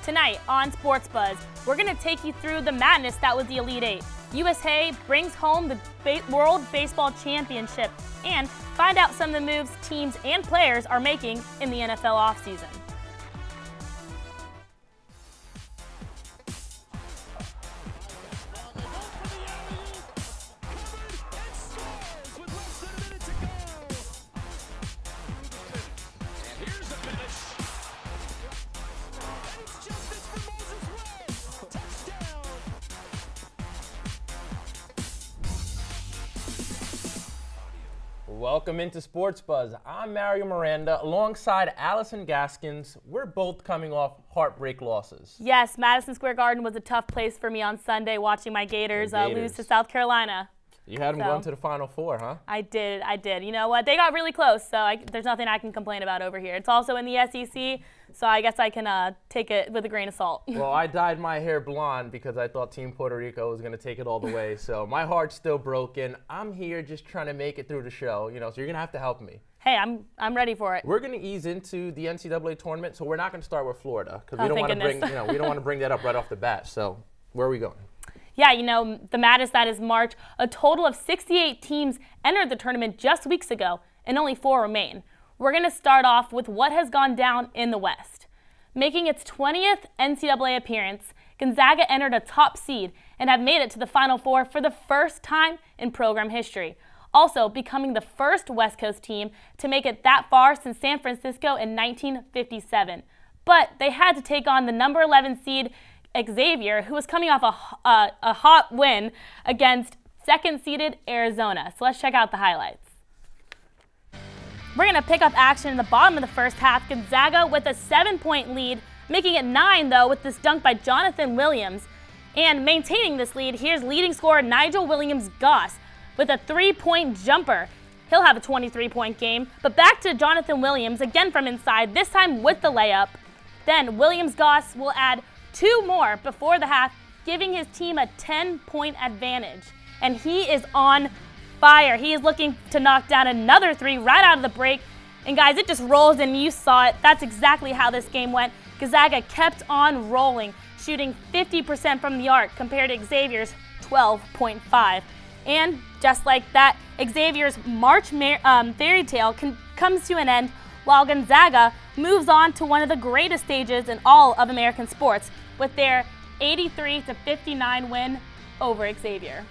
Tonight on Sports Buzz, we're going to take you through the madness that was the Elite Eight. USA brings home the World Baseball Championship and find out some of the moves teams and players are making in the NFL offseason. Welcome into Sports Buzz. I'm Mario Miranda alongside Allison Gaskins. We're both coming off heartbreak losses. Yes, Madison Square Garden was a tough place for me on Sunday watching my Gators lose to South Carolina. You had them going to the Final Four, huh? I did. You know what? They got really close, so there's nothing I can complain about over here. It's also in the SEC, so I guess I can take it with a grain of salt. Well, I dyed my hair blonde because I thought Team Puerto Rico was going to take it all the way, so my heart's still broken. I'm here just trying to make it through the show, so you're going to have to help me. Hey, I'm ready for it. We're going to ease into the NCAA tournament, so we're not going to start with Florida because we don't want to bring, we don't want to bring that up right off the bat. So, where are we going? Yeah, the madness that is March, a total of 68 teams entered the tournament just weeks ago, and only 4 remain. We're going to start off with what has gone down in the West. Making its 20th NCAA appearance, Gonzaga entered a top seed and have made it to the Final Four for the first time in program history. Also becoming the first West Coast team to make it that far since San Francisco in 1957. But they had to take on the number 11 seed Xavier, who was coming off a hot win against second-seeded Arizona. So let's check out the highlights. We're going to pick up action in the bottom of the first half. Gonzaga with a 7-point lead, making it 9, though, with this dunk by Jonathan Williams. And maintaining this lead, here's leading scorer Nigel Williams-Goss with a 3-point jumper. He'll have a 23-point game. But back to Jonathan Williams, again from inside, this time with the layup. Then Williams-Goss will add 2 more before the half, giving his team a 10-point advantage. And he is on fire. He is looking to knock down another 3 right out of the break. And guys, it just rolls in. You saw it. That's exactly how this game went. Gonzaga kept on rolling, shooting 50% from the arc compared to Xavier's 12.5. And just like that, Xavier's March fairy tale comes to an end, while Gonzaga moves on to one of the greatest stages in all of American sports with their 83-59 win over Xavier.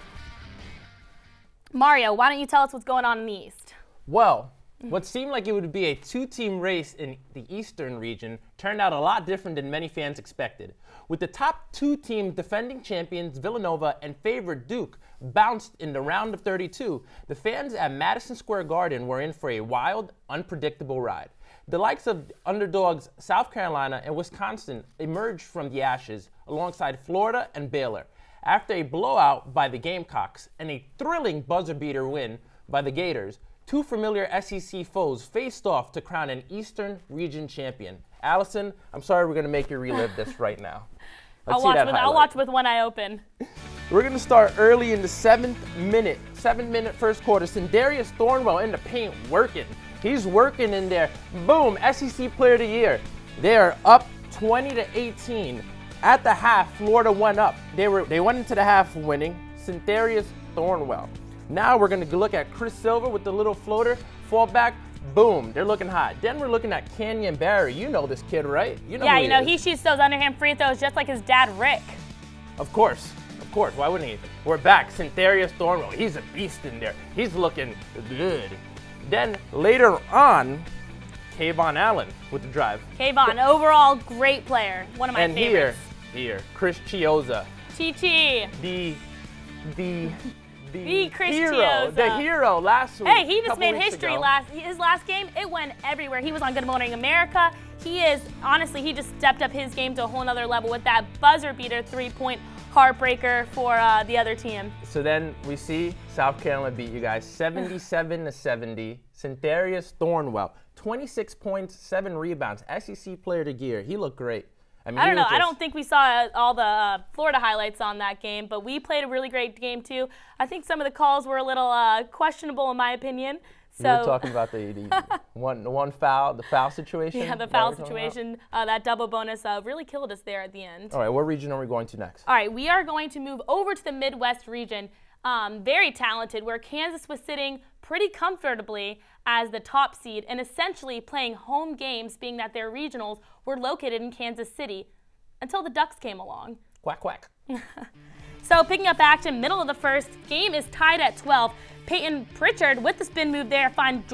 Mario, why don't you tell us what's going on in the East? Well, what seemed like it would be a 2-team race in the Eastern region turned out a lot different than many fans expected. With the top 2 teams defending champions Villanova and favored Duke bounced in the round of 32, the fans at Madison Square Garden were in for a wild, unpredictable ride. The likes of underdogs South Carolina and Wisconsin emerged from the ashes alongside Florida and Baylor after a blowout by the Gamecocks and a thrilling buzzer-beater win by the Gators. 2 familiar SEC foes faced off to crown an Eastern region champion. Allison, I'm sorry we're going to make you relive this right now. I'll watch with one eye open. We're going to start early in the 7-minute first quarter. Sindarius Thornwell in the paint working. He's working in there. Boom, SEC Player of the Year. They are up 20-18. At the half, Florida went up. They went into the half winning. Sindarius Thornwell. Now we're going to look at Chris Silver with the little floater. Fall back. Boom, they're looking hot. Then we're looking at Kenyon Barry. You know this kid, right? Yeah, he shoots those underhand free throws just like his dad, Rick. Of course. Why wouldn't he? We're back. Sindarius Thornwell. He's a beast in there. He's looking good. Then later on, Kayvon Allen with the drive. Kayvon, overall great player. One of my favorites. And here, Chris Chiozza. Chi-Chi. The Chris hero, Chiozza. the hero last week. Hey, he just made history his last game. It went everywhere. He was on Good Morning America. He just stepped up his game to a whole nother level with that buzzer beater 3-point heartbreaker for the other team. So then we see South Carolina beat you guys 77-70. Sindarius Thornwell, 26 points, 7 rebounds, SEC Player of the Year. He looked great. I don't know. I don't think we saw all the Florida highlights on that game, but we played a really great game too. I think some of the calls were a little questionable in my opinion. You were talking about the foul situation? Yeah, the foul situation, that double bonus really killed us there at the end. All right, what region are we going to next? All right, we are going to move over to the Midwest region. Very talented, where Kansas was sitting pretty comfortably as the top seed and essentially playing home games, being that their regionals were located in Kansas City until the Ducks came along. Quack, quack. So picking up action, middle of the first, game is tied at 12. Peyton Pritchard with the spin move there found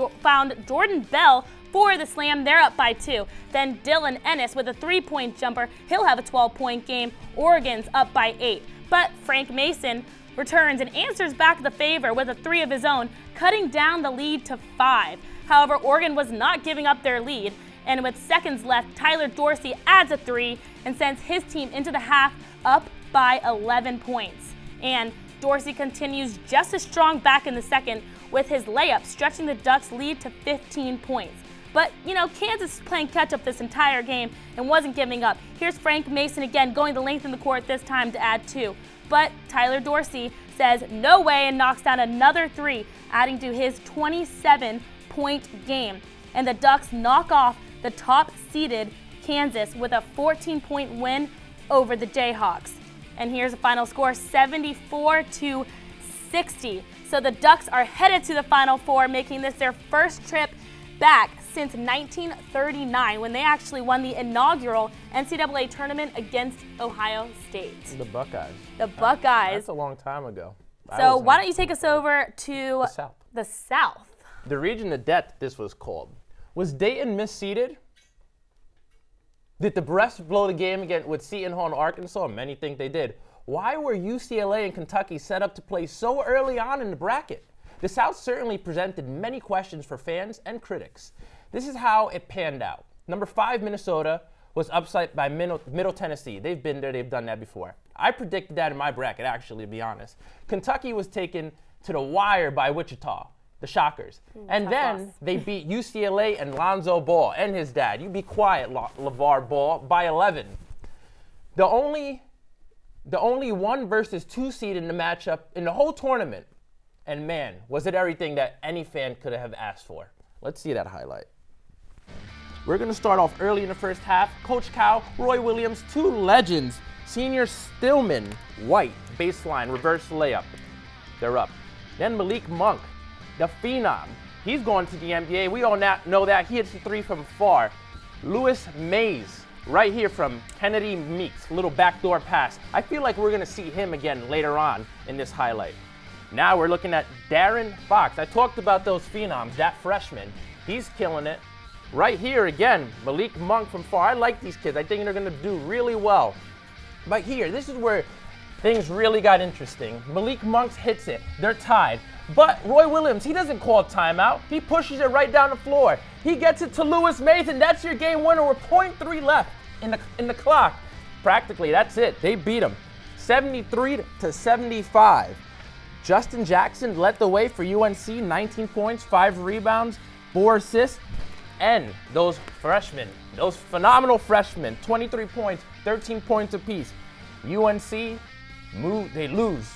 Jordan Bell for the slam. They're up by 2. Then Dylan Ennis with a 3-point jumper. He'll have a 12-point game. Oregon's up by 8. But Frank Mason returns and answers back the favor with a 3 of his own, cutting down the lead to 5. However, Oregon was not giving up their lead, and with seconds left, Tyler Dorsey adds a 3 and sends his team into the half up by 11 points. And Dorsey continues just as strong back in the second with his layup, stretching the Ducks' lead to 15 points. But, you know, Kansas is playing catch-up this entire game and wasn't giving up. Here's Frank Mason again going the length in the court this time to add 2. But Tyler Dorsey says no way and knocks down another 3, adding to his 27-point game. And the Ducks knock off the top-seeded Kansas with a 14-point win over the Jayhawks. And here's a final score, 74-60. So the Ducks are headed to the Final Four, making this their first trip back since 1939, when they actually won the inaugural NCAA tournament against Ohio State. The Buckeyes. The Buckeyes. That's a long time ago. So why don't you take us over to the South. The South. The region of death, this was called. Was Dayton misseeded? Did the Brewers blow the game again with Seton Hall and Arkansas? Many think they did. Why were UCLA and Kentucky set up to play so early on in the bracket? The South certainly presented many questions for fans and critics. This is how it panned out. Number 5, Minnesota, was upset by Middle Tennessee. They've been there, they've done that before. I predicted that in my bracket, actually, to be honest. Kentucky was taken to the wire by Wichita, the Shockers. And then they beat UCLA and Lonzo Ball and his dad. You be quiet, LeVar Ball, by 11. The only 1 versus 2 seed in the matchup in the whole tournament. And man, was it everything that any fan could have asked for. Let's see that highlight. We're going to start off early in the first half. Coach Cal, Roy Williams, 2 legends. Senior Stillman, White, baseline, reverse layup. They're up. Then Malik Monk, the phenom. He's going to the NBA. We all know that. He hits the 3 from far. Lewis Mays, right here from Kennedy Meeks, little backdoor pass. I feel like we're going to see him again later on in this highlight. Now we're looking at Darren Fox. I talked about those phenoms, that freshman. He's killing it. Right here again, Malik Monk from far. I like these kids. I think they're going to do really well. But here, this is where things really got interesting. Malik Monk hits it. They're tied. But Roy Williams, he doesn't call timeout. He pushes it right down the floor. He gets it to Lewis Mays, and that's your game winner with 0.3 left in the clock. Practically, that's it. They beat him 73-75. Justin Jackson led the way for UNC, 19 points, 5 rebounds, 4 assists. And those freshmen, those phenomenal freshmen, 23 points, 13 points apiece. UNC, they lose.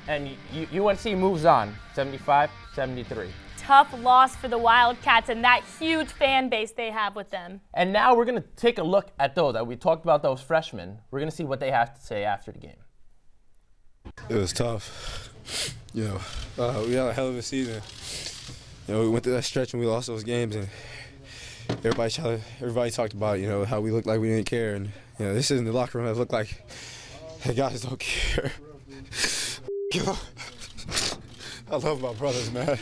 And UNC moves on, 75-73. Tough loss for the Wildcats and that huge fan base they have with them. And now we're going to take a look at those. We talked about those freshmen. We're going to see what they have to say after the game. It was tough. We had a hell of a season. We went through that stretch and we lost those games, and everybody talked about, how we looked like we didn't care, and this isn't the locker room that looked like the guys don't care. I love my brothers, man.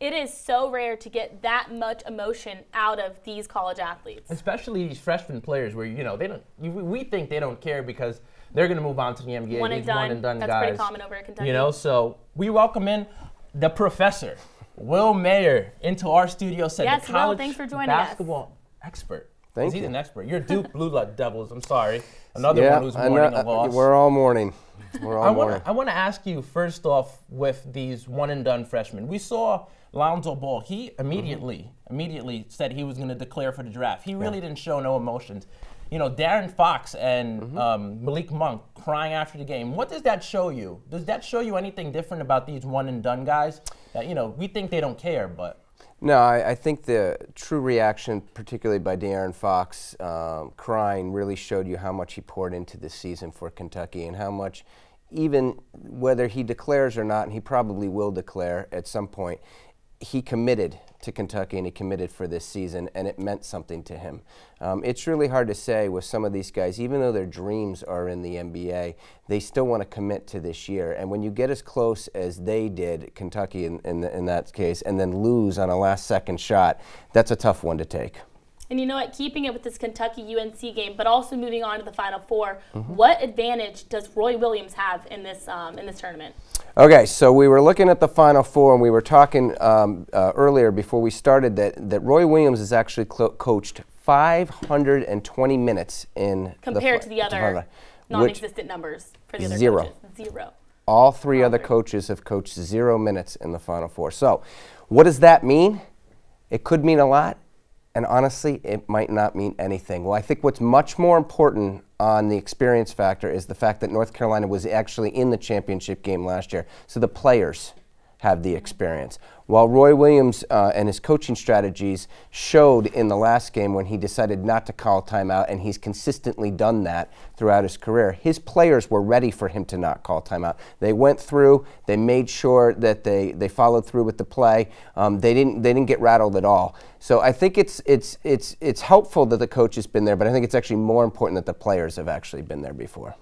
It is so rare to get that much emotion out of these college athletes. Especially these freshman players where, we think they don't care because they're going to move on to the NBA. One and done. That's guys. Pretty common over at Kentucky. So we welcome in the professor, Will Mayer, into our studio set. Yes, the college Will, thanks for joining basketball expert. Thank He's you. an expert. You're Duke Blue Devils. I'm sorry. Another one who's mourning a loss. We're all mourning. We're all mourning. I want to ask you first off with these one-and-done freshmen. We saw Lonzo Ball. He immediately said he was going to declare for the draft. He really didn't show no emotions. You know, Darren Fox and Malik Monk crying after the game. What does that show you? Does that show you anything different about these one-and-done guys? That, you know, we think they don't care, but. No, I think the true reaction, particularly by De'Aaron Fox, crying, really showed you how much he poured into this season for Kentucky and how much, even whether he declares or not, and he probably will declare at some point, he committed to Kentucky and he committed for this season, and it meant something to him. It's really hard to say with some of these guys, even though their dreams are in the NBA, they still want to commit to this year. And when you get as close as they did, Kentucky in that case, and then lose on a last-second shot, that's a tough one to take. And you know what, keeping it with this Kentucky-UNC game, but also moving on to the Final Four, what advantage does Roy Williams have in this tournament? Okay, so we were looking at the Final Four, and we were talking earlier before we started that Roy Williams has actually coached 520 minutes in compared to the other non-existent numbers for the other zero. Coaches. Zero. All three other coaches have coached 0 minutes in the Final Four. So what does that mean? It could mean a lot. And honestly, it might not mean anything. Well, I think what's much more important on the experience factor is the fact that North Carolina was actually in the championship game last year. So the players have the experience. While Roy Williams and his coaching strategies showed in the last game when he decided not to call timeout, and he's consistently done that throughout his career, his players were ready for him to not call timeout. They went through, they made sure that they followed through with the play. They didn't get rattled at all. So I think it's helpful that the coach has been there, but I think it's actually more important that the players have actually been there before.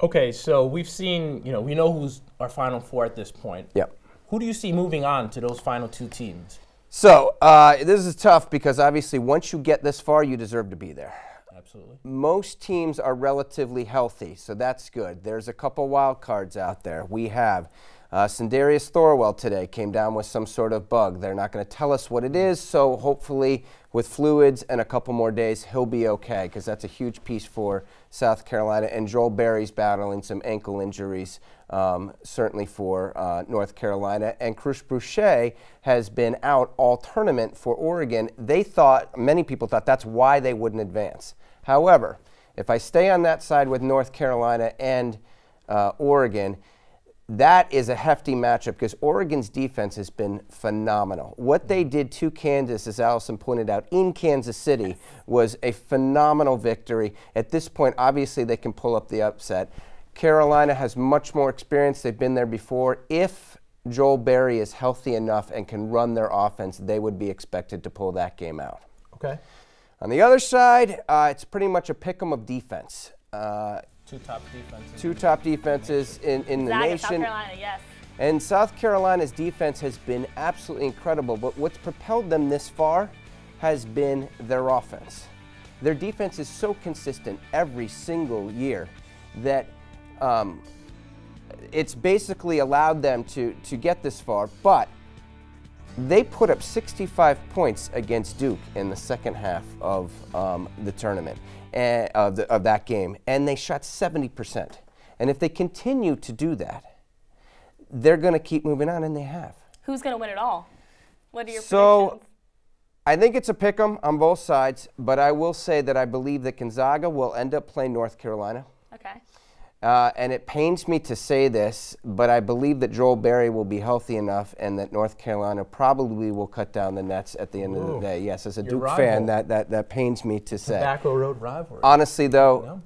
Okay, so we've seen, we know who's our Final Four at this point. Yep. Who do you see moving on to those final 2 teams? So this is tough because obviously once you get this far, you deserve to be there. Absolutely. Most teams are relatively healthy, so that's good. There's a couple wild cards out there. We have Sindarius Thorwell today came down with some sort of bug. They're not going to tell us what it is, so hopefully with fluids and a couple more days, he'll be okay, because that's a huge piece for South Carolina. And Joel Berry's battling some ankle injuries, certainly for North Carolina. And Cruce Boucher has been out all tournament for Oregon. Many people thought that's why they wouldn't advance. However, if I stay on that side with North Carolina and Oregon, that is a hefty matchup because Oregon's defense has been phenomenal. What they did to Kansas, as Allison pointed out, in Kansas City was a phenomenal victory. At this point, obviously, they can pull up the upset. Carolina has much more experience. They've been there before. If Joel Berry is healthy enough and can run their offense, they would be expected to pull that game out. Okay. On the other side, it's pretty much a pick-em of defense. Two top defenses. Two top defenses in the nation. South Carolina, yes. And South Carolina's defense has been absolutely incredible, but what's propelled them this far has been their offense. Their defense is so consistent every single year that it's basically allowed them to get this far, but they put up 65 points against Duke in the second half of the tournament, of that game, and they shot 70%. And if they continue to do that, they're going to keep moving on, and they have. Who's going to win it all? What are your predictions? I think it's a pick-em on both sides, but I will say that I believe that Gonzaga will end up playing North Carolina. Okay. And it pains me to say this, but I believe that Joel Berry will be healthy enough and that North Carolina probably will cut down the nets at the end of the day. Yes, as a Duke fan, that pains me to say. Tobacco Road rivalry. Honestly, though,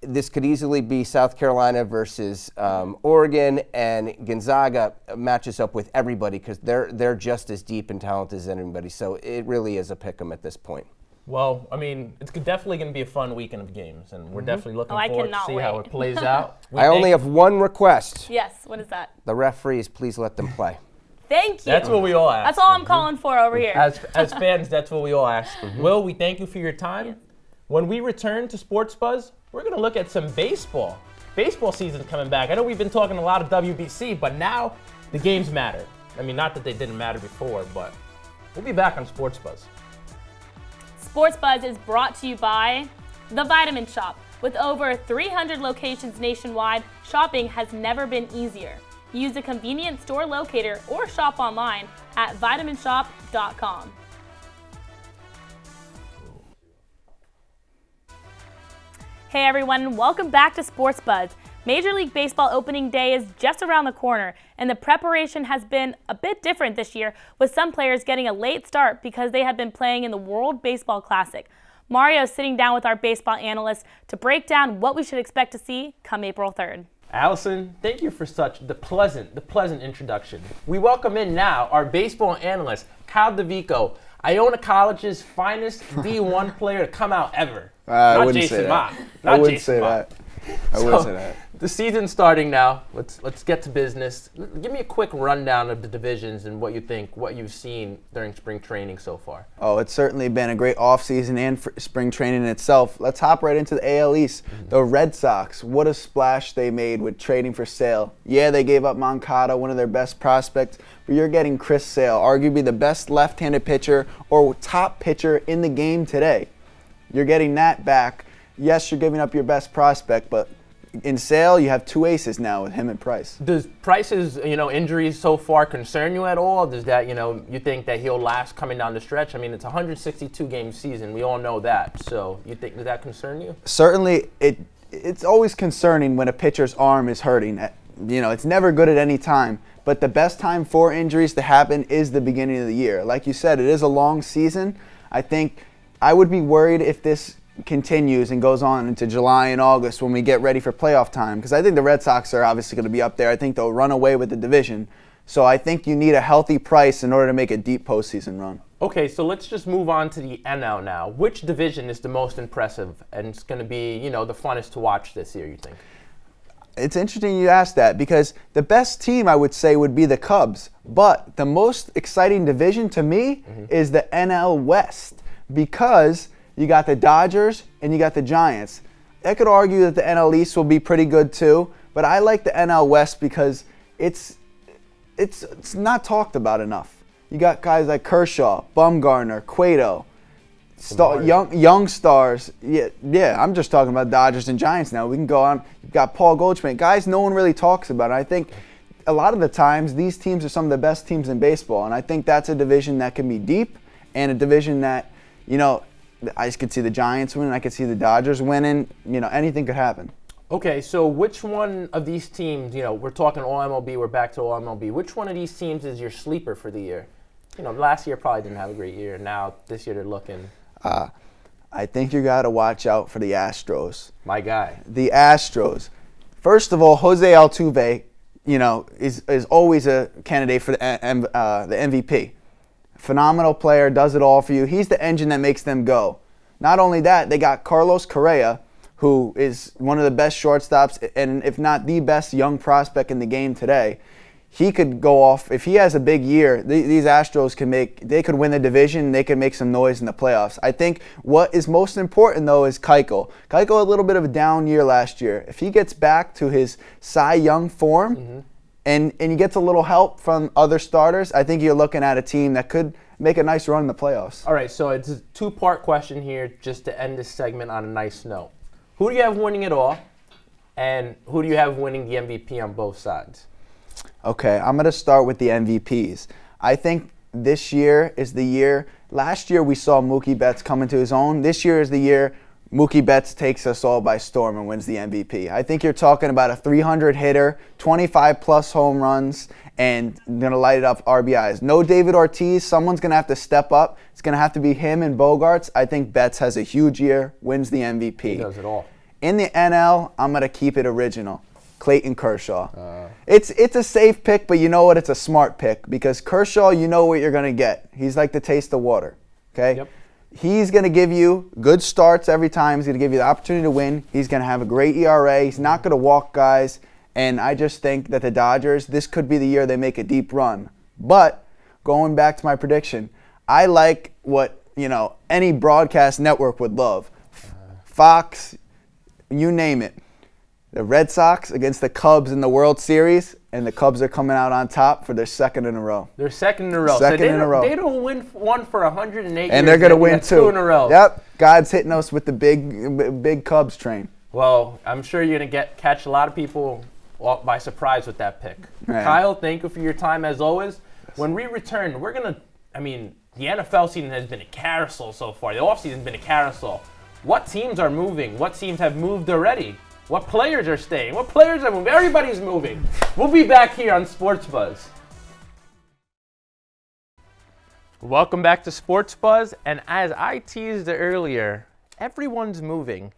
this could easily be South Carolina versus Oregon, and Gonzaga matches up with everybody because they're just as deep and talented as anybody. So it really is a pick-em at this point. Well, I mean, it's definitely going to be a fun weekend of games, and we're definitely looking forward to see how it plays out. I only have one request. Yes, what is that? The referees, please let them play. Thank you. That's what we all ask. That's all I'm calling for over here. As fans, that's what we all ask. Will, we thank you for your time. Yes. When we return to Sports Buzz, we're going to look at some baseball. Baseball season's coming back. I know we've been talking a lot of WBC, but now the games matter. I mean, not that they didn't matter before, but we'll be back on Sports Buzz. Sports Buzz is brought to you by The Vitamin Shoppe. With over 300 locations nationwide, shopping has never been easier. Use a convenient store locator or shop online at vitaminshoppe.com. Hey everyone, welcome back to Sports Buzz. Major League Baseball opening day is just around the corner, and the preparation has been a bit different this year, with some players getting a late start because they had been playing in the World Baseball Classic. Mario is sitting down with our baseball analysts to break down what we should expect to see come April 3rd. Allison, thank you for such the pleasant introduction. We welcome in now our baseball analyst, Kyle DeVico, Iona College's finest D1 player to come out ever. I wouldn't say that. I wouldn't say that. The season's starting now. Let's get to business. Give me a quick rundown of the divisions and what you think, what you've seen during spring training so far. Oh, it's certainly been a great offseason and spring training in itself. Let's hop right into the AL East. The Red Sox, what a splash they made with trading for Sale. Yeah, they gave up Moncada, one of their best prospects, but you're getting Chris Sale, arguably the best left-handed pitcher or top pitcher in the game today. You're getting that back. Yes, you're giving up your best prospect, but in Sale, you have two aces now with him and Price. Does Price's, injuries so far concern you at all? Does that, you think that he'll last coming down the stretch? I mean, it's a 162-game season. We all know that. So you think, does that concern you? Certainly, it's always concerning when a pitcher's arm is hurting. It's never good at any time. But the best time for injuries to happen is the beginning of the year. Like you said, it is a long season. I think I would be worried if this continues and goes on into July and August when we get ready for playoff time, because I think the Red Sox are obviously going to be up there. I think they'll run away with the division. So I think you need a healthy Price in order to make a deep postseason run. Okay, so let's just move on to the NL now. Which division is the most impressive and it's going to be, the funnest to watch this year, you think? It's interesting you asked that, because the best team I would say would be the Cubs. But the most exciting division to me is the NL West, because you got the Dodgers and you got the Giants. I could argue that the NL East will be pretty good too, but I like the NL West because it's not talked about enough. You got guys like Kershaw, Bumgarner, Cueto, young stars. Yeah, I'm just talking about Dodgers and Giants now. We can go on. You've got Paul Goldschmidt, guys no one really talks about. And I think a lot of the times these teams are some of the best teams in baseball, and I think that's a division that can be deep and a division that, I could see the Giants winning. I could see the Dodgers winning. Anything could happen. Okay, so which one of these teams, we're talking all MLB, we're back to all MLB. Which one of these teams is your sleeper for the year? Last year probably didn't have a great year. Now, this year they're looking. I think you got to watch out for the Astros. My guy. The Astros. First of all, Jose Altuve, is always a candidate for the MVP. Phenomenal player, does it all for you. He's the engine that makes them go. Not only that, they got Carlos Correa, who is one of the best shortstops, and if not the best young prospect in the game today. He could go off. If he has a big year, these Astros they could win the division, they could make some noise in the playoffs. I think what is most important, though, is Keuchel. Keuchel, a little bit of a down year last year. If he gets back to his Cy Young form, and he gets a little help from other starters, I think you're looking at a team that could make a nice run in the playoffs. All right, so it's a two-part question here just to end this segment on a nice note. Who do you have winning it all, and who do you have winning the MVP on both sides? Okay, I'm going to start with the MVPs. I think this year is the year. Last year we saw Mookie Betts come into his own. This year is the year Mookie Betts takes us all by storm and wins the MVP. I think you're talking about a 300 hitter, 25-plus home runs, and going to light it up RBIs. No David Ortiz. Someone's going to have to step up. It's going to have to be him and Bogarts. I think Betts has a huge year, wins the MVP. He does it all. In the NL, I'm going to keep it original. Clayton Kershaw. It's a safe pick, but you know what? It's a smart pick because Kershaw, you know what you're going to get. He's like the taste of water, okay? Yep. He's going to give you good starts every time. He's going to give you the opportunity to win. He's going to have a great ERA. He's not going to walk guys. And I just think that the Dodgers, this could be the year they make a deep run. But going back to my prediction, I like what, any broadcast network would love. Fox, you name it. The Red Sox against the Cubs in the World Series, and the Cubs are coming out on top for their second in a row. They're second in a row. Second in a row. They don't win one for 108 years. And they're going to win two in a row. Yep. God's hitting us with the big Cubs train. Well, I'm sure you're going to catch a lot of people by surprise with that pick. Right. Kyle, thank you for your time as always. When we return, we're going to, the NFL season has been a carousel so far. The offseason has been a carousel. What teams are moving? What teams have moved already? What players are staying? What players are moving? Everybody's moving. We'll be back here on Sports Buzz. Welcome back to Sports Buzz. And as I teased earlier, everyone's moving.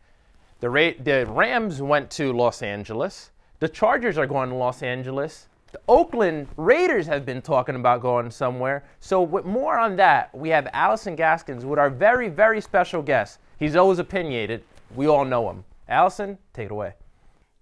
The Rams went to Los Angeles. The Chargers are going to Los Angeles. The Oakland Raiders have been talking about going somewhere. So with more on that, we have Allison Gaskins with our very, very special guest. He's always opinionated. We all know him. Allison, take it away.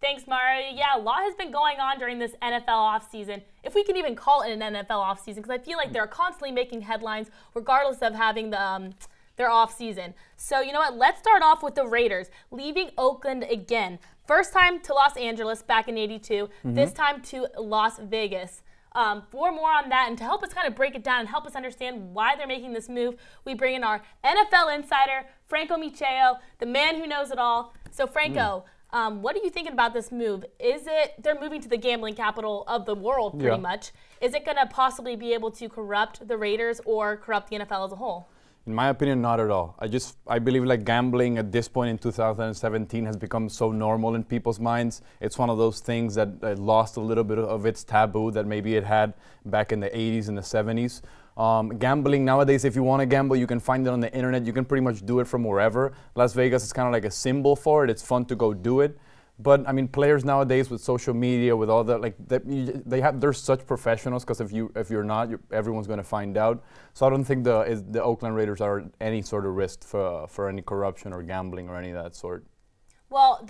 Thanks, Mario. Yeah, a lot has been going on during this NFL offseason, if we can even call it an NFL offseason, because I feel like they're constantly making headlines regardless of having their offseason. So you know what? Let's start off with the Raiders leaving Oakland again. First time to Los Angeles back in '82, this time to Las Vegas. For more on that and to help us kind of break it down and help us understand why they're making this move, we bring in our NFL insider, Franco Micheo, the man who knows it all. So Franco, what are you thinking about this move? They're moving to the gambling capital of the world pretty much. Is it going to possibly be able to corrupt the Raiders or corrupt the NFL as a whole? In my opinion, not at all. I believe like gambling at this point in 2017 has become so normal in people's minds. It's one of those things that lost a little bit of its taboo that maybe it had back in the 80s and the 70s. Gambling nowadays, if you want to gamble, you can find it on the internet. You can pretty much do it from wherever. Las Vegas is kind of like a symbol for it. It's fun to go do it. But I mean, players nowadays with social media, with all that, they're such professionals. Because if you're not, everyone's going to find out. So I don't think the Oakland Raiders are any sort of risk for any corruption or gambling or any of that sort. Well,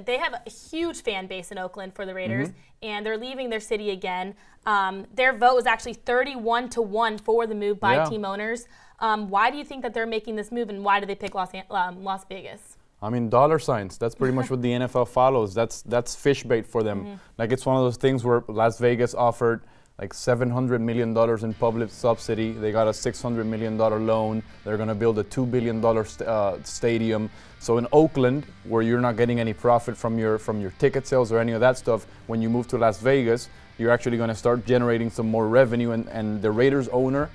they have a huge fan base in Oakland for the Raiders, and they're leaving their city again. Their vote was actually 31-1 for the move by team owners. Why do you think that they're making this move, and why do they pick Las Vegas? I mean, dollar signs. That's pretty much what the NFL follows. That's fish bait for them. Like, it's one of those things where Las Vegas offered like $700 million in public subsidy. They got a $600 million loan. They're going to build a $2 billion stadium. So in Oakland, where you're not getting any profit from your ticket sales or any of that stuff, when you move to Las Vegas, you're actually going to start generating some more revenue. And the Raiders owner,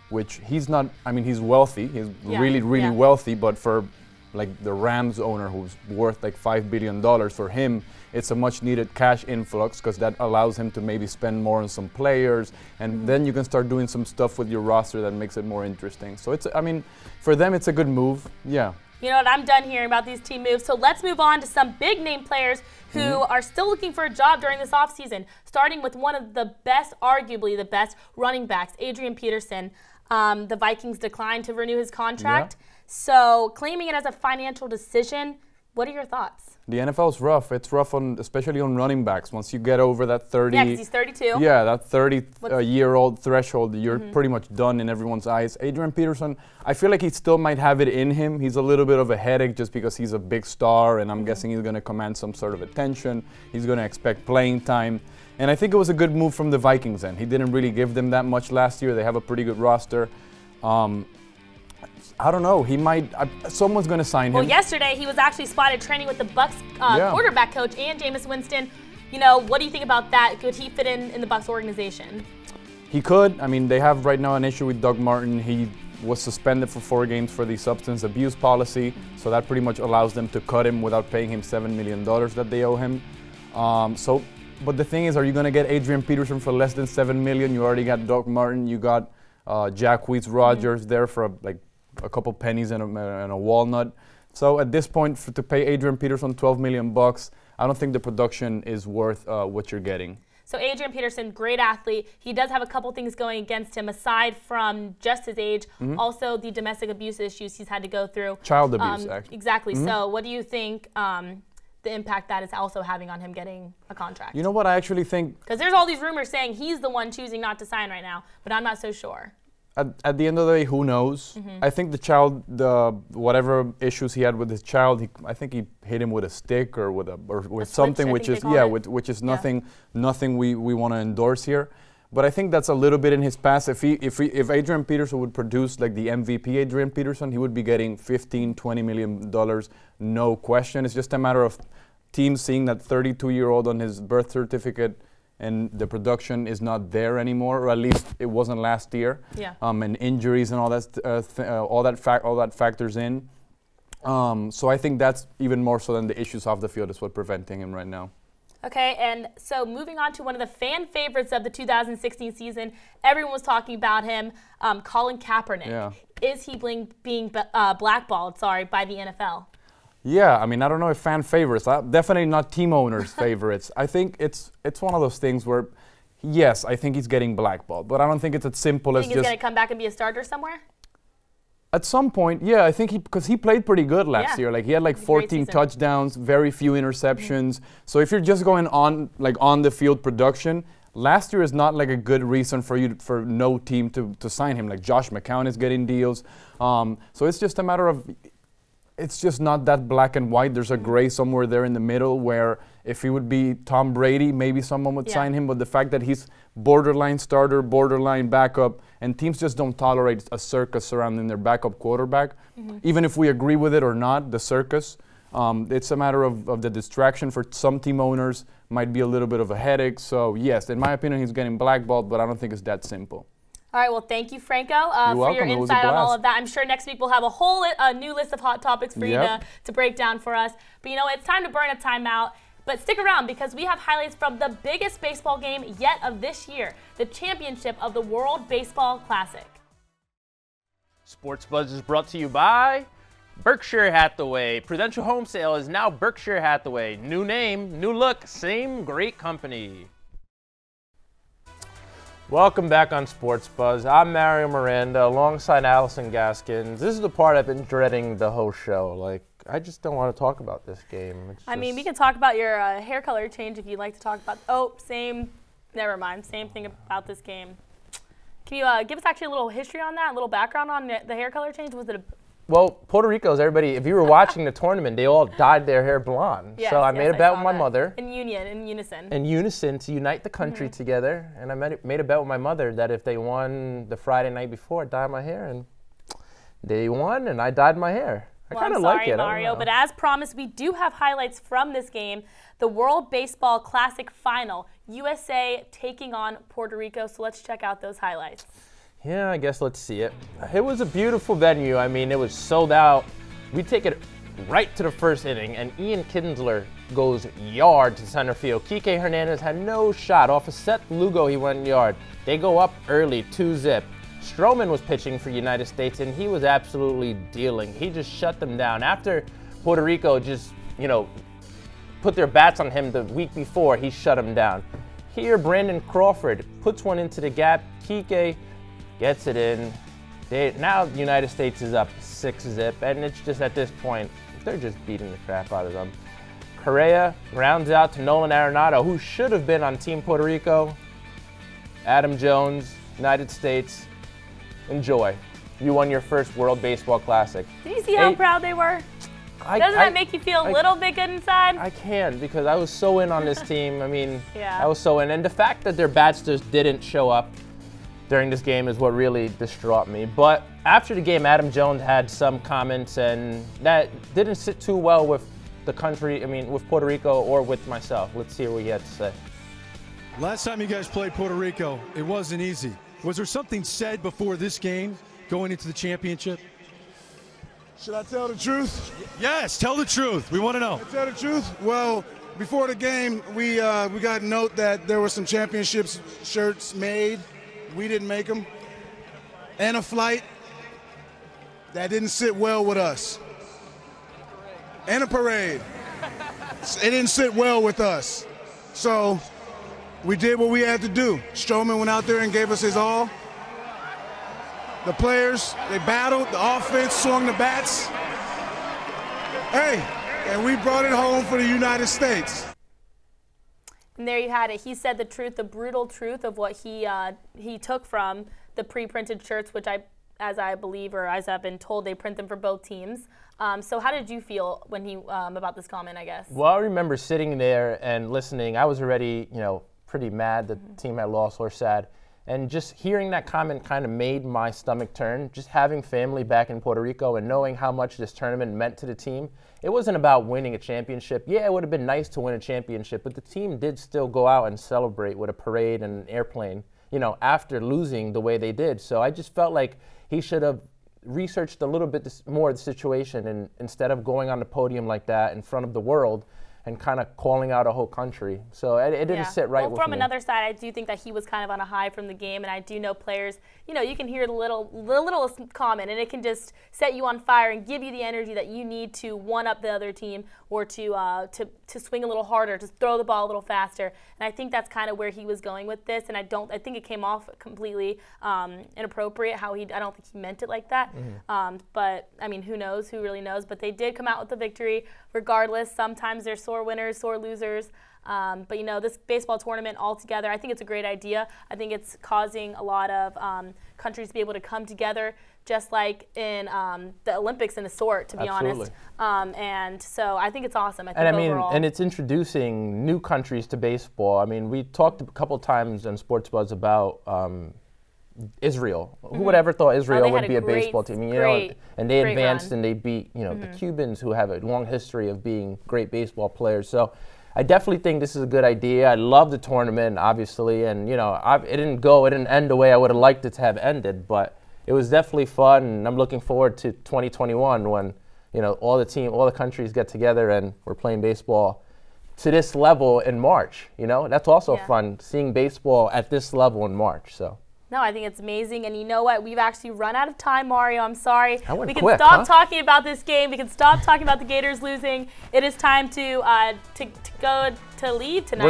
which he's not, I mean, he's wealthy. He's really wealthy, but for like the Rams owner, who's worth like $5 billion, for him, it's a much needed cash influx because that allows him to maybe spend more on some players, and then you can start doing some stuff with your roster that makes it more interesting. So I mean, for them, it's a good move. Yeah. You know what? I'm done hearing about these team moves. So let's move on to some big name players who are still looking for a job during this offseason, starting with one of the best, arguably the best running backs, Adrian Peterson. The Vikings declined to renew his contract. So claiming it as a financial decision, what are your thoughts? The NFL is rough. It's rough especially on running backs. Once you get over that 30, yeah, because he's 32. Yeah, that 30-year-old threshold, you're pretty much done in everyone's eyes. Adrian Peterson, I feel like he still might have it in him. He's a little bit of a headache just because he's a big star, and I'm guessing he's going to command some sort of attention. He's going to expect playing time. And I think it was a good move from the Vikings then. He didn't really give them that much last year. They have a pretty good roster. I don't know. He might. Someone's going to sign him. Well, yesterday he was actually spotted training with the Bucs quarterback coach and Jameis Winston. You know, what do you think about that? Could he fit in the Bucs organization? He could. I mean, they have right now an issue with Doug Martin. He was suspended for 4 games for the substance abuse policy, so that pretty much allows them to cut him without paying him $7 million that they owe him. But the thing is, are you going to get Adrian Peterson for less than $7 million? You already got Doug Martin. You got Jacquizz Rodgers there for like a couple pennies and a walnut. So at this point, to pay Adrian Peterson $12 million, I don't think the production is worth what you're getting. So Adrian Peterson, great athlete. He does have a couple things going against him aside from just his age. Also the domestic abuse issues he's had to go through. Child abuse, actually. Exactly. So what do you think the impact that is also having on him getting a contract? You know what I actually think? Because there's all these rumors saying he's the one choosing not to sign right now, but I'm not so sure. at the end of the day, who knows? I think the child, whatever issues he had with his child, I think he hit him with a stick or with something, which is which is nothing we want to endorse here. But I think that's a little bit in his past. If Adrian Peterson would produce like the MVP Adrian Peterson, he would be getting $15-20 million, no question. It's just a matter of teams seeing that 32-year-old on his birth certificate, and the production is not there anymore, or at least it wasn't last year. Yeah. And injuries and all that factors in. So I think that's even more so than the issues off the field is what preventing him right now. Okay, and so moving on to one of the fan favorites of the 2016 season, everyone was talking about him, Colin Kaepernick. Yeah. Is he being blackballed, by the NFL? Yeah, I mean, I don't know if fan favorites, definitely not team owners' favorites. I think it's one of those things where, yes, I think he's getting blackballed, but I don't think it's as simple as just. Think he's going to come back and be a starter somewhere? At some point, yeah, I think because he played pretty good last year. Like he had like 14 touchdowns, very few interceptions. So if you're just going on the field production, last year is not like a good reason for no team to sign him. Like Josh McCown is getting deals. So it's just a matter of. It's just not that black and white. There's a gray somewhere there in the middle where if he would be Tom Brady, maybe someone would sign him. But the fact that he's borderline starter, borderline backup, and teams just don't tolerate a circus surrounding their backup quarterback. Even if we agree with it or not, the circus, it's a matter of the distraction for some team owners, might be a little bit of a headache. So yes, in my opinion, he's getting blackballed, but I don't think it's that simple. All right, well, thank you, Franco, for your insight on all of that. I'm sure next week we'll have a whole new list of hot topics for you to break down for us. But, it's time to burn a timeout. But stick around because we have highlights from the biggest baseball game yet of this year, the championship of the World Baseball Classic. Sports Buzz is brought to you by Berkshire Hathaway. Prudential Home Sale is now Berkshire Hathaway. New name, new look, same great company. Welcome back on Sports Buzz. I'm Mario Miranda alongside Allison Gaskins. This is the part I've been dreading the whole show. I just don't want to talk about this game. I mean, we can talk about your hair color change if you'd like to talk about. Oh, never mind. Same thing about this game. Can you give us actually a little history on that, a little background on the hair color change? Was it Well, Puerto Rico's, everybody, if you were watching the tournament, they all dyed their hair blonde. Yes, so I made a bet with my mother. In unison. In unison to unite the country together. And I made a bet with my mother that if they won the Friday night before, I'd dye my hair. And they won, and I dyed my hair. I kind of like it. Mario, but as promised, we do have highlights from this game. The World Baseball Classic Final, USA taking on Puerto Rico. So let's check out those highlights. Yeah, I guess let's see it. It was a beautiful venue. I mean, it was sold out. We take it right to the first inning, and Ian Kinsler goes yard to center field. Kike Hernandez had no shot. Off a Seth Lugo, he went yard. They go up early, 2-zip. Stroman was pitching for United States, and he was absolutely dealing. He just shut them down. After Puerto Rico just, put their bats on him the week before, he shut them down. Here, Brandon Crawford puts one into the gap. Kike gets it in. Now the United States is up 6-zip, and it's just at this point, they're just beating the crap out of them. Correa grounds out to Nolan Arenado, who should have been on Team Puerto Rico. Adam Jones, United States, enjoy. You won your first World Baseball Classic. Did you see how proud they were? Doesn't that make you feel a little bit good inside? I can, because I was so in on this team. I mean, yeah. I was so in. And the fact that their bats just didn't show up during this game is what really distraught me. But after the game, Adam Jones had some comments, and that didn't sit too well with the country, with Puerto Rico or with myself. Let's hear what he had to say. Last time you guys played Puerto Rico, it wasn't easy. Was there something said before this game, going into the championship? Should I tell the truth? Yes, tell the truth. We want to know. Tell the truth? Well, before the game, we got a note that there were some championships shirts made. We didn't make them. And a flight that didn't sit well with us. And a parade. It didn't sit well with us. So we did what we had to do. Stroman went out there and gave us his all. The players, they battled. The offense swung the bats. Hey, and we brought it home for the United States. And there you had it. He said the truth, the brutal truth of what he took from the pre-printed shirts, which as I believe or as I've been told, they print them for both teams. So how did you feel when he about this comment, I guess? Well, I remember sitting there and listening. I was already, pretty mad the team had lost or sad. And just hearing that comment kind of made my stomach turn. Just having family back in Puerto Rico and knowing how much this tournament meant to the team. It wasn't about winning a championship. Yeah, it would have been nice to win a championship, but the team did still go out and celebrate with a parade and an airplane, after losing the way they did. So I just felt like he should have researched a little bit more of the situation, and instead of going on the podium like that in front of the world and kind of calling out a whole country. So it didn't sit right with me. From another side, I do think that he was kind of on a high from the game, and I do know players, you can hear the littlest comment, and it can just set you on fire and give you the energy that you need to one-up the other team or to swing a little harder, to throw the ball a little faster. And I think that's kind of where he was going with this, and I think it came off completely inappropriate. I don't think he meant it like that. But I mean, who knows? Who really knows? But they did come out with the victory. Regardless, sometimes they're sore winners, sore losers. But this baseball tournament altogether, I think it's a great idea. I think it's causing a lot of countries to be able to come together, just like in the Olympics in a sort, to be honest. And so I think it's awesome. I think overall. And it's introducing new countries to baseball. I mean, we talked a couple times on Sports Buzz about Israel. Who would ever thought Israel would be a baseball team? And they advanced and they beat the Cubans, who have a long history of being great baseball players. So I definitely think this is a good idea. I love the tournament, obviously, and it didn't end the way I would have liked it to have ended, but it was definitely fun, and I'm looking forward to 2021 when all the countries get together and we're playing baseball to this level in March. That's also fun, seeing baseball at this level in March. So. No, I think it's amazing. And you know what? We've actually run out of time, Mario. I'm sorry. We can stop talking about this game. We can stop talking about the Gators losing. It is time to go to leave tonight.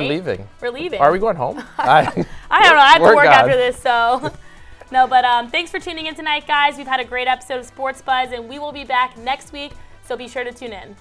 We're leaving. Are we going home? I don't know. I have to work after this, so. No, but thanks for tuning in tonight, guys. We've had a great episode of Sports Buzz, and we will be back next week, so be sure to tune in.